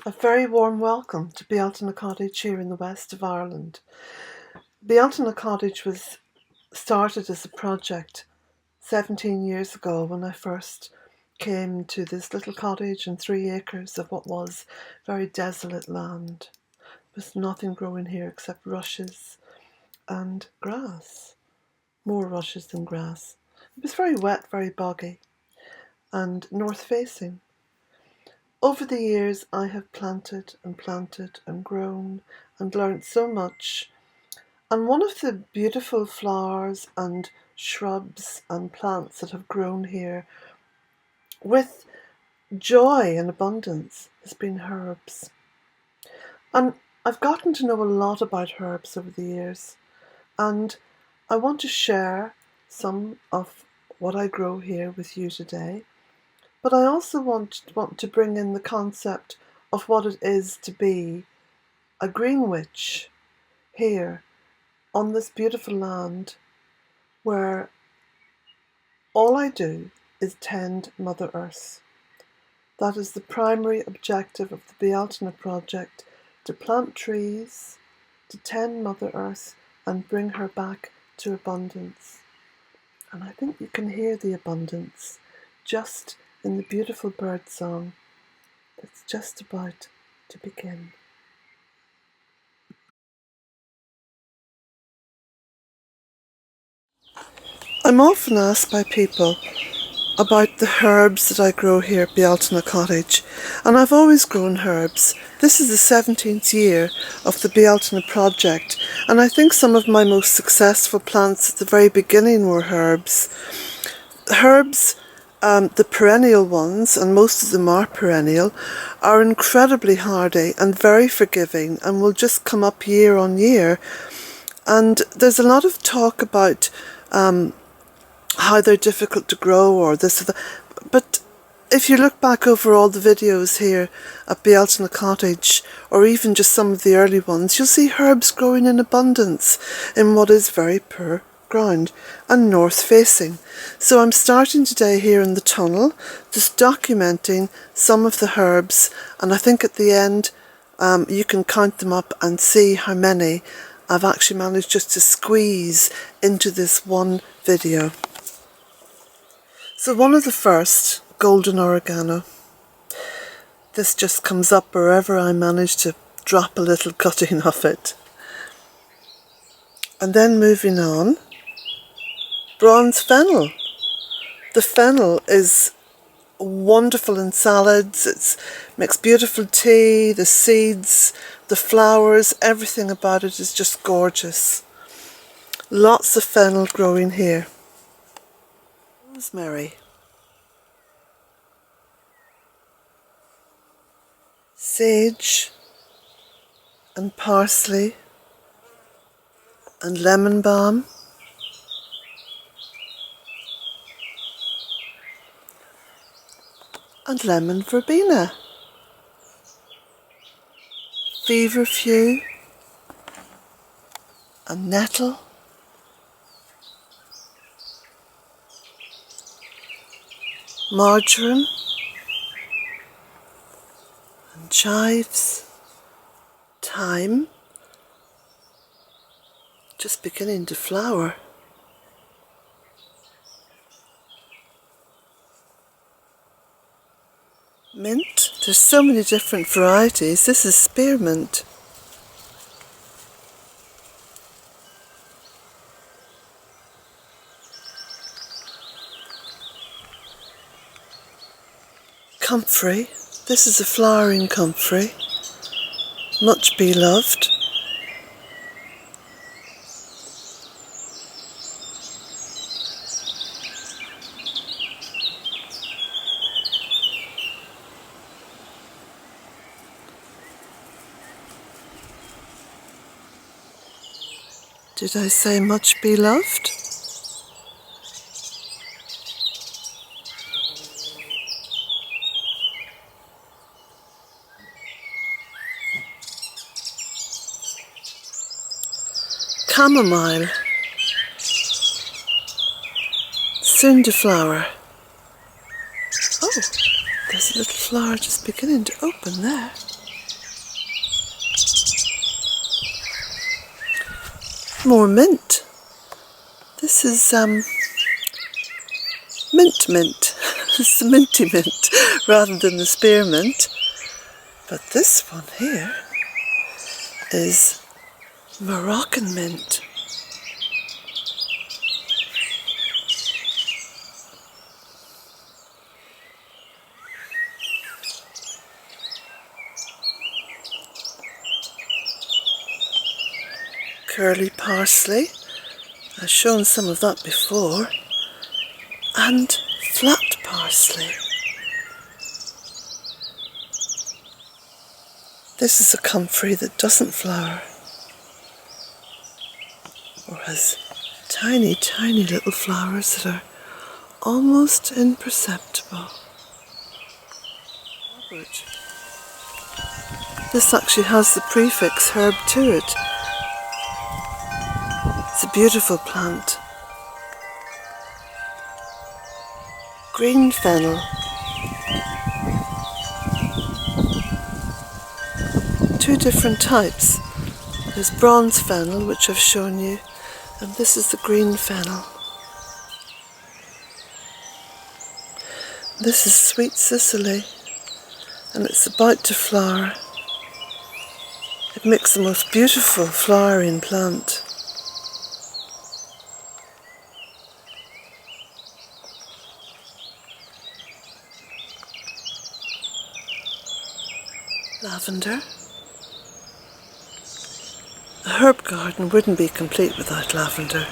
A very warm welcome to Bealtaine Cottage here in the west of Ireland. Bealtaine Cottage was started as a project 17 years ago when I first came to this little cottage and 3 acres of what was very desolate land. There was nothing growing here except rushes and grass. More rushes than grass. It was very wet, very boggy and north facing. Over the years I have planted and grown and learnt so much, and one of the beautiful flowers and shrubs and plants that have grown here with joy and abundance has been herbs. And I've gotten to know a lot about herbs over the years, and I want to share some of what I grow here with you today. But I also want to bring in the concept of what it is to be a green witch here on this beautiful land where all I do is tend Mother Earth. That is the primary objective of the Bealtaine project, to plant trees, to tend Mother Earth and bring her back to abundance. And I think you can hear the abundance just in the beautiful bird song that's just about to begin. I'm often asked by people about the herbs that I grow here at Bealtaine Cottage, and I've always grown herbs. This is the 17th year of the Bealtaine project, and I think some of my most successful plants at the very beginning were herbs. Herbs, the perennial ones, and most of them are perennial, are incredibly hardy and very forgiving and will just come up year on year. And there's a lot of talk about how they're difficult to grow or this or that. But if you look back over all the videos here at Bealtaine Cottage, or even just some of the early ones, you'll see herbs growing in abundance in what is very poor ground and north facing. So I'm starting today here in the tunnel, just documenting some of the herbs, and I think at the end you can count them up and see how many I've actually managed just to squeeze into this one video. So one of the first, golden oregano. This just comes up wherever I manage to drop a little cutting of it. And then moving on, bronze fennel. The fennel is wonderful in salads, it makes beautiful tea, the seeds, the flowers, everything about it is just gorgeous. Lots of fennel growing here. Rosemary. Sage and parsley and lemon balm. And lemon verbena. Feverfew and nettle. Marjoram and chives. Thyme, just beginning to flower. Mint, there's so many different varieties. This is spearmint. Comfrey, this is a flowering comfrey, much beloved. Did I say much beloved? Chamomile, soon to flower. Oh, there's a little flower just beginning to open there. More mint. This is mint. It's the minty mint rather than the spearmint. But this one here is Moroccan mint. Curly parsley, I've shown some of that before, and flat parsley. This is a comfrey that doesn't flower, or has tiny, tiny little flowers that are almost imperceptible. This actually has the prefix herb to it. It's a beautiful plant. Green fennel. Two different types. There's bronze fennel, which I've shown you, and this is the green fennel. This is sweet Sicily, and it's about to flower. It makes the most beautiful flowering plant. Lavender. A herb garden wouldn't be complete without lavender.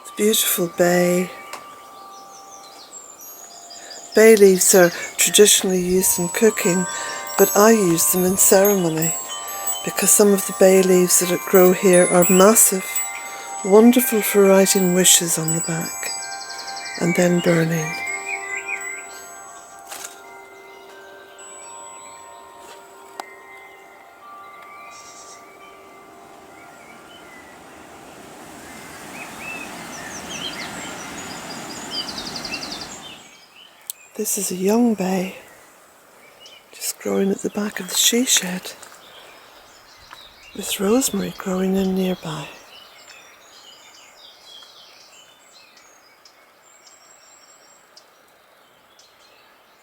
It's beautiful bay. Bay leaves are traditionally used in cooking, but I use them in ceremony, because some of the bay leaves that grow here are massive, wonderful for writing wishes on the back and then burning. This is a young bay, just growing at the back of the she shed, with rosemary growing in nearby.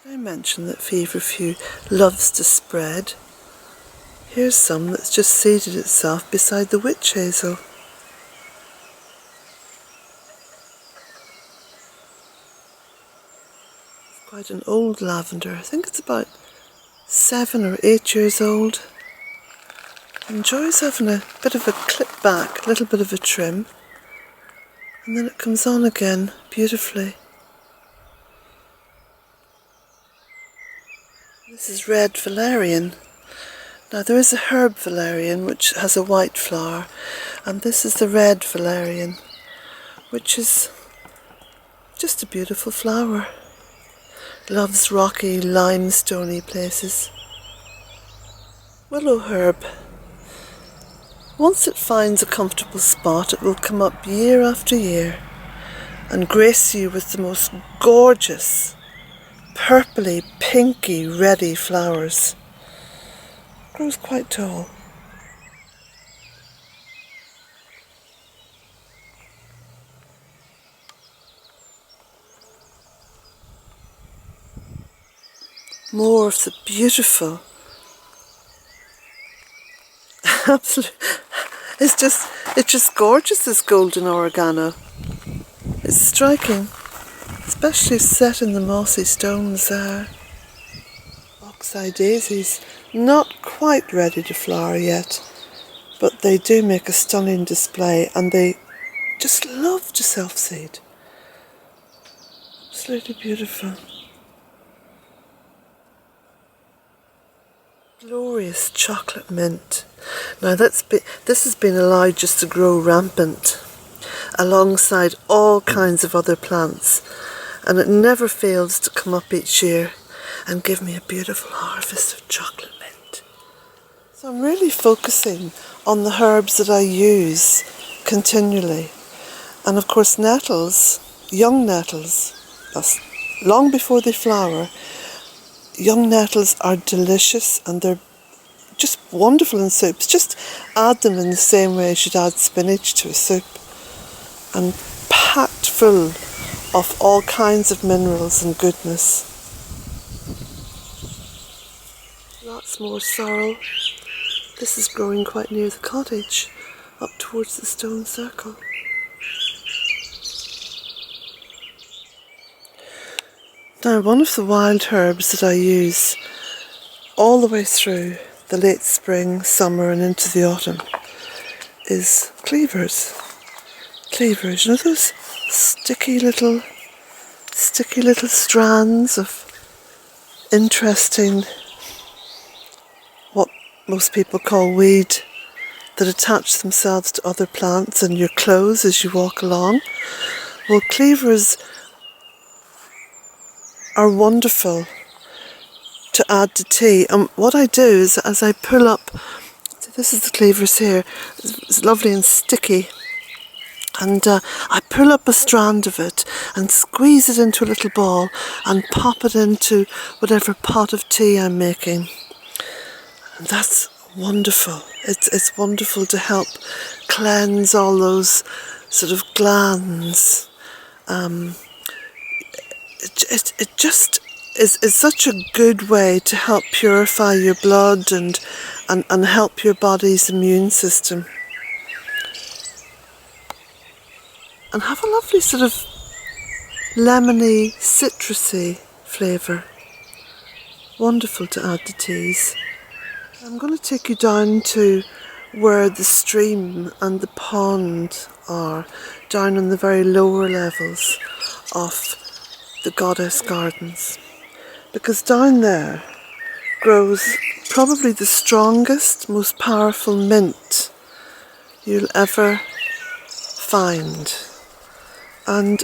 I mentioned that feverfew loves to spread. Here's some that's just seeded itself beside the witch hazel. It's quite an old lavender. I think it's about 7 or 8 years old. Enjoys having a bit of a clip back, a little bit of a trim, and then it comes on again beautifully. This is red valerian. Now there is a herb valerian which has a white flower, and this is the red valerian, which is just a beautiful flower. Loves rocky, limestoney places. Willow herb. Once it finds a comfortable spot, it will come up year after year and grace you with the most gorgeous, purpley, pinky, reddy flowers. Grows quite tall. More of the beautiful, absolutely, it's just gorgeous, this golden oregano. It's striking, especially set in the mossy stones there. Oxeye daisies, not quite ready to flower yet, but they do make a stunning display, and they just love to self-seed. Absolutely beautiful. Glorious chocolate mint. Now this has been allowed just to grow rampant alongside all kinds of other plants, and it never fails to come up each year and give me a beautiful harvest of chocolate mint. So I'm really focusing on the herbs that I use continually, and of course nettles, young nettles, long before they flower. Young nettles are delicious and they're just wonderful in soups. Just add them in the same way as you'd add spinach to a soup, and packed full of all kinds of minerals and goodness. Lots more sorrel. This is growing quite near the cottage, up towards the stone circle. Now, one of the wild herbs that I use all the way through the late spring, summer and into the autumn is cleavers. Cleavers, you know those sticky little strands of interesting, what most people call weed, that attach themselves to other plants and your clothes as you walk along. Well, cleavers are wonderful to add to tea, and what I do is, as I pull up, so this is the cleavers here, it's lovely and sticky, and I pull up a strand of it and squeeze it into a little ball and pop it into whatever pot of tea I'm making, and that's wonderful. It's wonderful to help cleanse all those sort of glands. It just is such a good way to help purify your blood and help your body's immune system. And have a lovely sort of lemony, citrusy flavour. Wonderful to add to teas. I'm going to take you down to where the stream and the pond are, down on the very lower levels of the Goddess Gardens, because down there grows probably the strongest, most powerful mint you'll ever find. And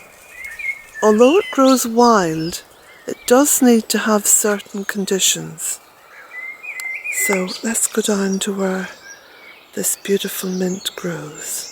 although it grows wild, it does need to have certain conditions. So let's go down to where this beautiful mint grows.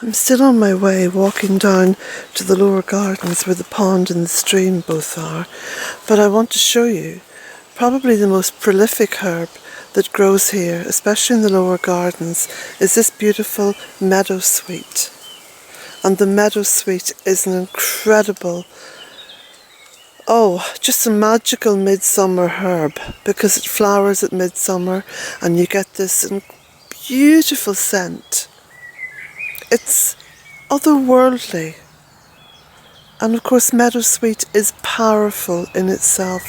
I'm still on my way, walking down to the lower gardens where the pond and the stream both are, but I want to show you probably the most prolific herb that grows here, especially in the lower gardens, is this beautiful meadowsweet. And the meadowsweet is an incredible, just a magical midsummer herb, because it flowers at midsummer and you get this beautiful scent. It's otherworldly, and of course meadowsweet is powerful in itself.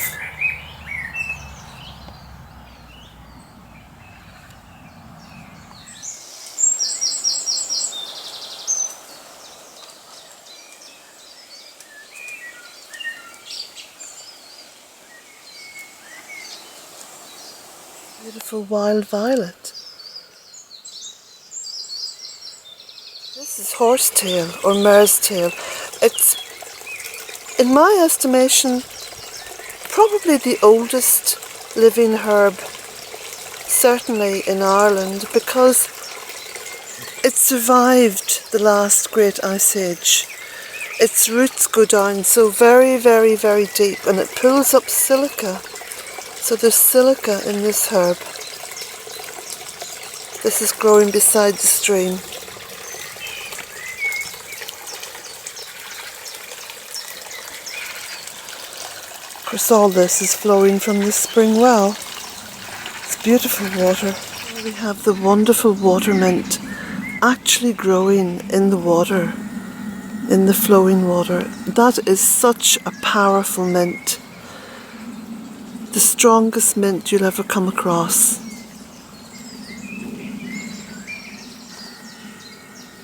Beautiful wild violet. This is horsetail or mare's tail. It's, in my estimation, probably the oldest living herb, certainly in Ireland, because it survived the last great ice age. Its roots go down so very, very, very deep, and it pulls up silica. So there's silica in this herb. This is growing beside the stream. Of course, all this is flowing from the spring well. beautiful water. We have the wonderful water mint actually growing in the water, in the flowing water. That is such a powerful mint. The strongest mint you'll ever come across.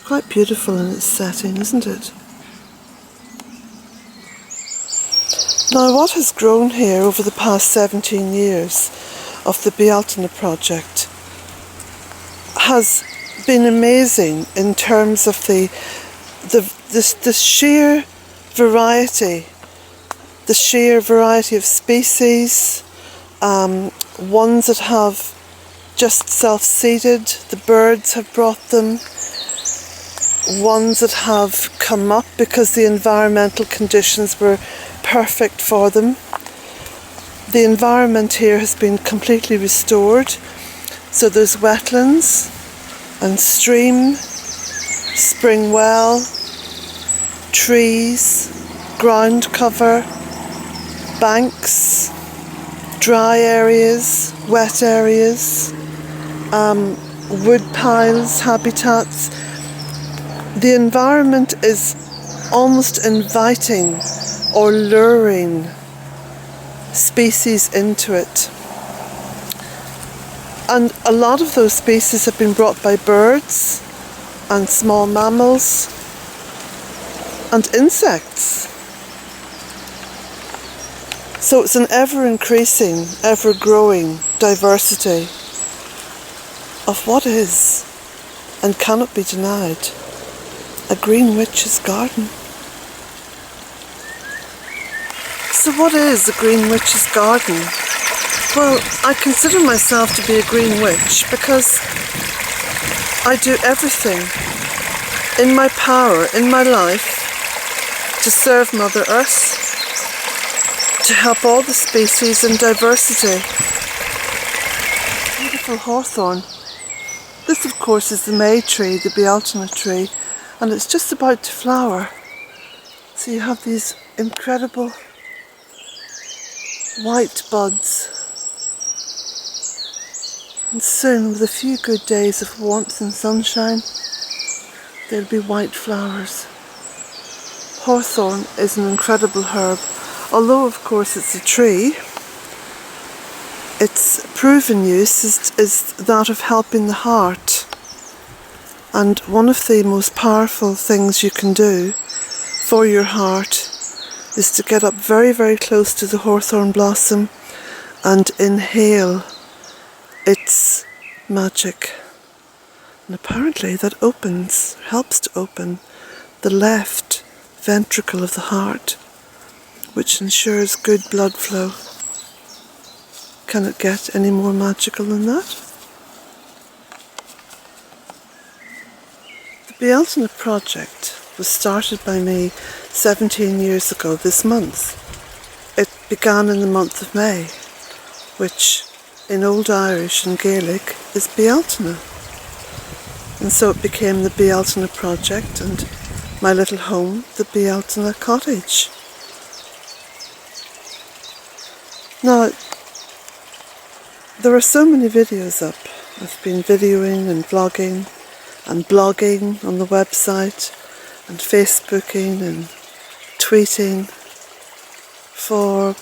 Quite beautiful in its setting, isn't it? Now, what has grown here over the past 17 years of the Bealtaine project has been amazing in terms of the sheer variety, of species, ones that have just self-seeded, the birds have brought them, ones that have come up because the environmental conditions were perfect for them. The environment here has been completely restored, so there's wetlands and stream, spring well, trees, ground cover, banks, dry areas, wet areas, wood piles, habitats. The environment is almost inviting or luring species into it. And a lot of those species have been brought by birds and small mammals and insects. So it's an ever-increasing, ever-growing diversity of what is and cannot be denied a green witch's garden. So what is a green witch's garden? Well, I consider myself to be a green witch because I do everything in my power, in my life, to serve Mother Earth, to help all the species and diversity. Beautiful hawthorn. This, of course, is the May tree, the Bealtaine tree, and it's just about to flower. So you have these incredible white buds. And soon, with a few good days of warmth and sunshine, there'll be white flowers. Hawthorn is an incredible herb. Although, of course, it's a tree, its proven use is that of helping the heart. And one of the most powerful things you can do for your heart is to get up very, very close to the hawthorn blossom and inhale its magic. And apparently that helps to open the left ventricle of the heart, which ensures good blood flow. Can it get any more magical than that? The Bealtaine project was started by me 17 years ago this month. It began in the month of May, which in Old Irish and Gaelic is Bealtaine. And so it became the Bealtaine project and my little home, the Bealtaine Cottage. Now, there are so many videos up. I've been videoing and vlogging and blogging on the website and Facebooking and tweeting for,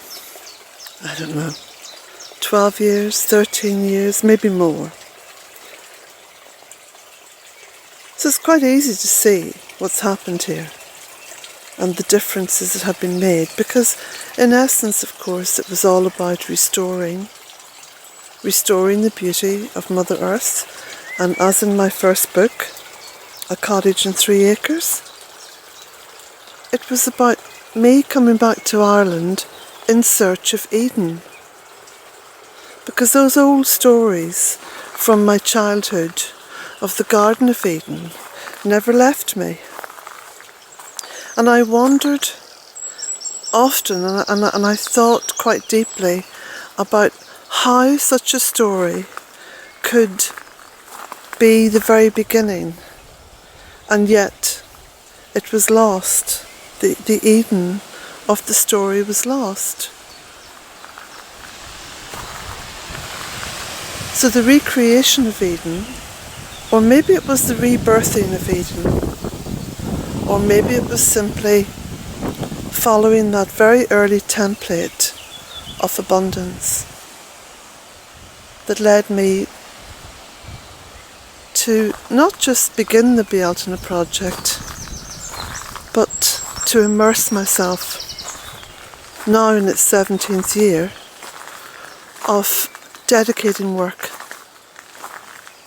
I don't know, 12 years, 13 years, maybe more. So it's quite easy to see what's happened here and the differences that have been made, because in essence, of course, it was all about restoring the beauty of Mother Earth. And as in my first book, A Cottage in 3 Acres, it was about me coming back to Ireland in search of Eden. Because those old stories from my childhood of the Garden of Eden never left me. And I wondered often, and I thought quite deeply about how such a story could be the very beginning, and yet it was lost. The Eden of the story was lost. So the recreation of Eden, or maybe it was the rebirthing of Eden, or maybe it was simply following that very early template of abundance that led me to not just begin the Bealtaine project, but to immerse myself, now in its 17th year, of dedicating work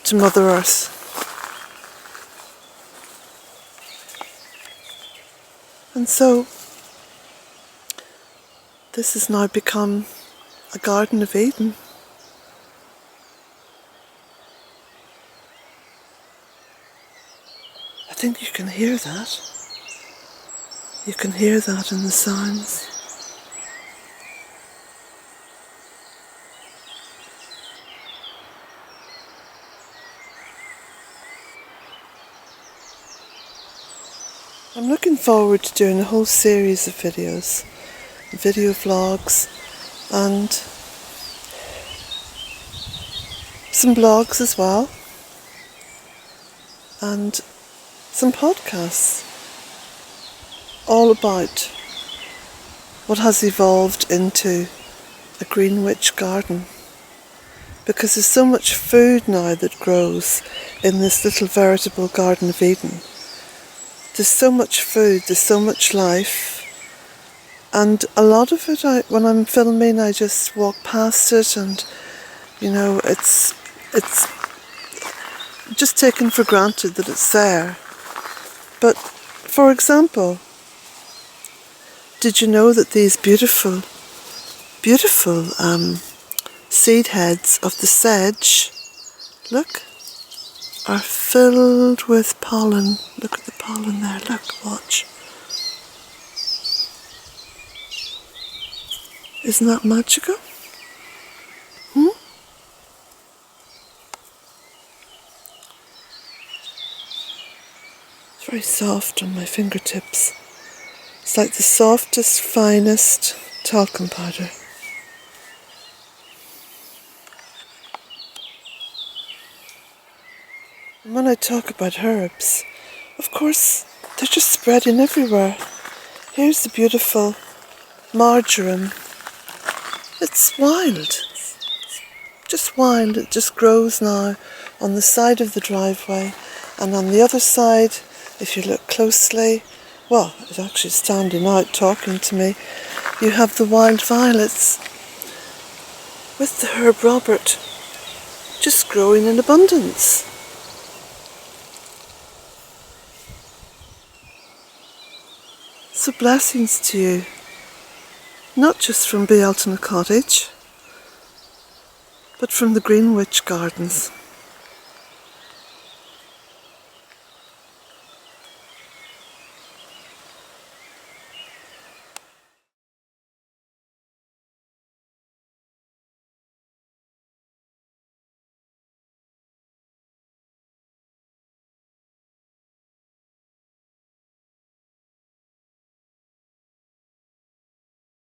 to Mother Earth. And so this has now become a Garden of Eden. I think you can hear that. You can hear that in the sounds. I'm looking forward to doing a whole series of videos, video vlogs, and some blogs as well, and some podcasts, all about what has evolved into a Greenwich garden. Because there's so much food now that grows in this little veritable Garden of Eden. There's so much food, there's so much life, and a lot of it, when I'm filming, I just walk past it, and it's just taken for granted that it's there. But for example, did you know that these beautiful seed heads of the sedge, look, are filled with pollen. Look at the pollen there, look, watch. Isn't that magical? It's very soft on my fingertips. It's like the softest, finest talcum powder. And when I talk about herbs, of course, they're just spreading everywhere. Here's the beautiful marjoram. It's wild. It's just wild. It just grows now on the side of the driveway. And on the other side, if you look closely, well, it's actually standing out talking to me, you have the wild violets with the herb Robert just growing in abundance. So blessings to you, not just from Bealtaine Cottage, but from the Greenwich Gardens.